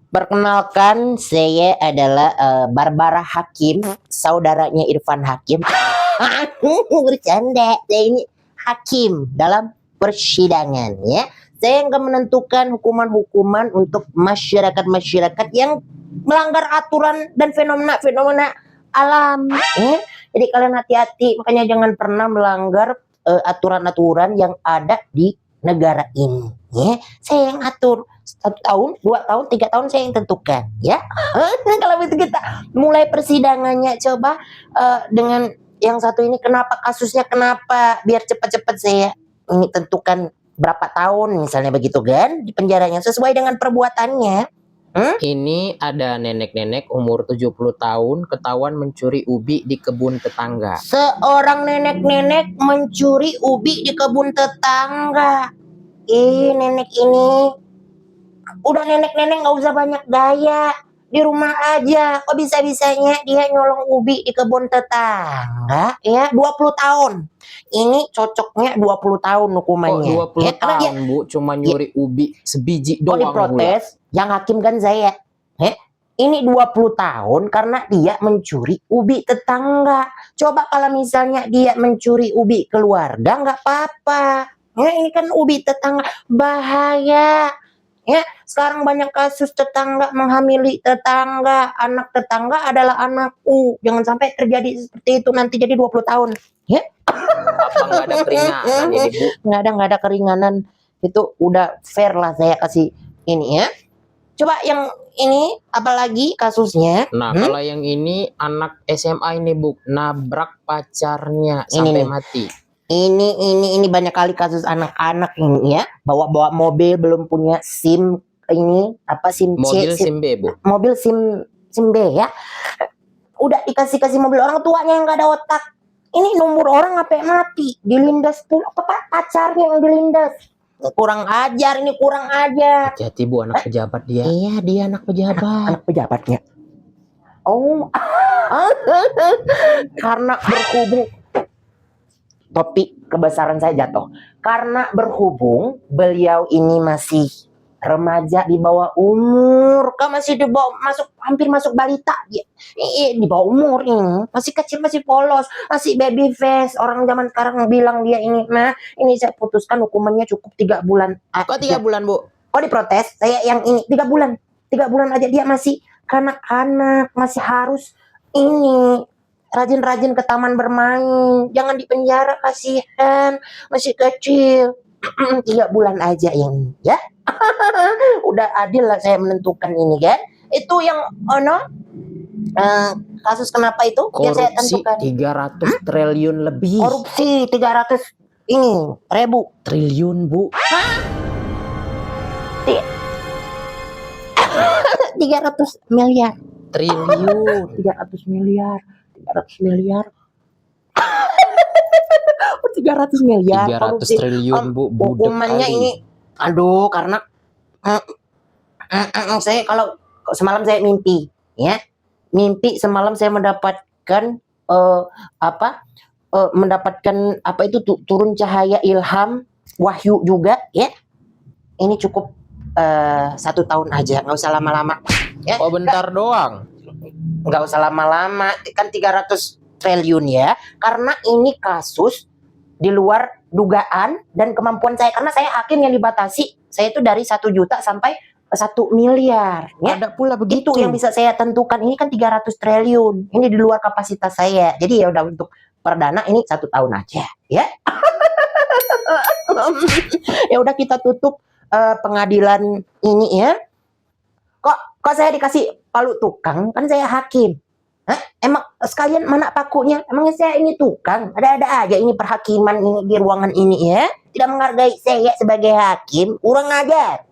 Perkenalkan, saya adalah Barbara Hakim, saudaranya Irfan Hakim. Bercanda, saya ini hakim dalam persidangan ya. Saya akan menentukan hukuman-hukuman untuk masyarakat-masyarakat yang melanggar aturan dan fenomena-fenomena alam. Jadi kalian hati-hati, makanya jangan pernah melanggar aturan-aturan yang ada di negara ini. Ya, saya yang atur. 1 tahun, 2 tahun, 3 tahun saya yang tentukan. Ya, kalau begitu kita mulai persidangannya. Coba dengan yang satu ini, kenapa kasusnya, kenapa, biar cepat-cepat saya ini tentukan berapa tahun misalnya begitu kan di penjaranya sesuai dengan perbuatannya. Ini ada nenek-nenek umur 70 tahun ketahuan mencuri ubi di kebun tetangga. Seorang nenek-nenek mencuri ubi di kebun tetangga. Nenek ini udah nenek-nenek nggak usah banyak gaya, di rumah aja. Kok bisa-bisanya dia nyolong ubi di kebun tetangga ya? 20 tahun. Ini cocoknya 20 tahun hukumannya. Kok 20 tahun dia, Bu, cuma nyuri ubi sebiji doang. Diprotes, yang hakim kan saya. Ini 20 tahun karena dia mencuri ubi tetangga. Coba kalau misalnya dia mencuri ubi keluarga, nggak apa-apa. Ini kan ubi tetangga, bahaya. Ya, sekarang banyak kasus tetangga menghamili tetangga, anak tetangga adalah anakku. Jangan sampai terjadi seperti itu nanti jadi 20 tahun. Ya. Apa nggak ada keringanan ini, Bu? Nggak ada keringanan. Itu udah fair lah saya kasih ini ya. Coba yang ini apalagi kasusnya? Nah, kalau yang ini anak SMA ini, Bu, nabrak pacarnya sampai mati. Ini banyak kali kasus anak-anak ini ya, bawa mobil belum punya SIM, ini apa SIM C, mobil SIM B, Bu. Mobil SIM B ya. Udah dikasih mobil orang tuanya yang nggak ada otak. Ini nomor orang sampai mati, dilindas pula pacarnya yang dilindas. Kurang ajar ini, kurang ajar. Hati-hati, Bu, anak pejabat dia. Iya, dia anak pejabat. Anak pejabatnya. Oh. Karena berhubung topik kebesaran saya jatuh. Karena berhubung beliau ini masih remaja di bawah umur, kan masih di bawah, hampir masuk balita dia. Di bawah umur ini, masih kecil, masih polos, masih baby face. Orang zaman sekarang bilang dia ini, ini saya putuskan hukumannya cukup 3 bulan. Kok 3 bulan, Bu? Oh, diprotes. Saya yang ini 3 bulan. 3 bulan aja, dia masih kanak-kanak, masih harus ini rajin-rajin ke taman bermain, jangan di penjara, kasihan masih kecil. 3 bulan aja yang ini ya. Udah adil lah saya menentukan ini kan. Itu yang kasus kenapa itu korupsi saya tentukan 300 triliun lebih. Korupsi 300 ini ribu triliun, Bu. 300 miliar triliun 300 miliar 300 miliar 300 miliar 300 triliun, Bu. Hukumannya ini karena saya kalau semalam saya mimpi ya. Mimpi semalam saya mendapatkan mendapatkan apa itu turun cahaya ilham wahyu juga ya. Ini cukup 1 tahun aja, nggak usah lama-lama ya. Oh, bentar doang. Nggak usah lama-lama, kan 300 triliun ya, karena ini kasus di luar dugaan dan kemampuan saya, karena saya hakim yang dibatasi, saya itu dari 1 juta sampai 1 miliar ya. Ada pula begitu yang bisa saya tentukan, ini kan 300 triliun, ini di luar kapasitas saya, jadi ya udah untuk perdana ini 1 tahun aja ya. Ya udah kita tutup pengadilan ini ya. Kok saya dikasih palu tukang? Kan saya hakim. Emang sekalian mana pakunya? Emangnya saya ini tukang? Ada-ada aja ini perhakiman ini di ruangan ini ya. Tidak menghargai saya sebagai hakim, kurang ajar.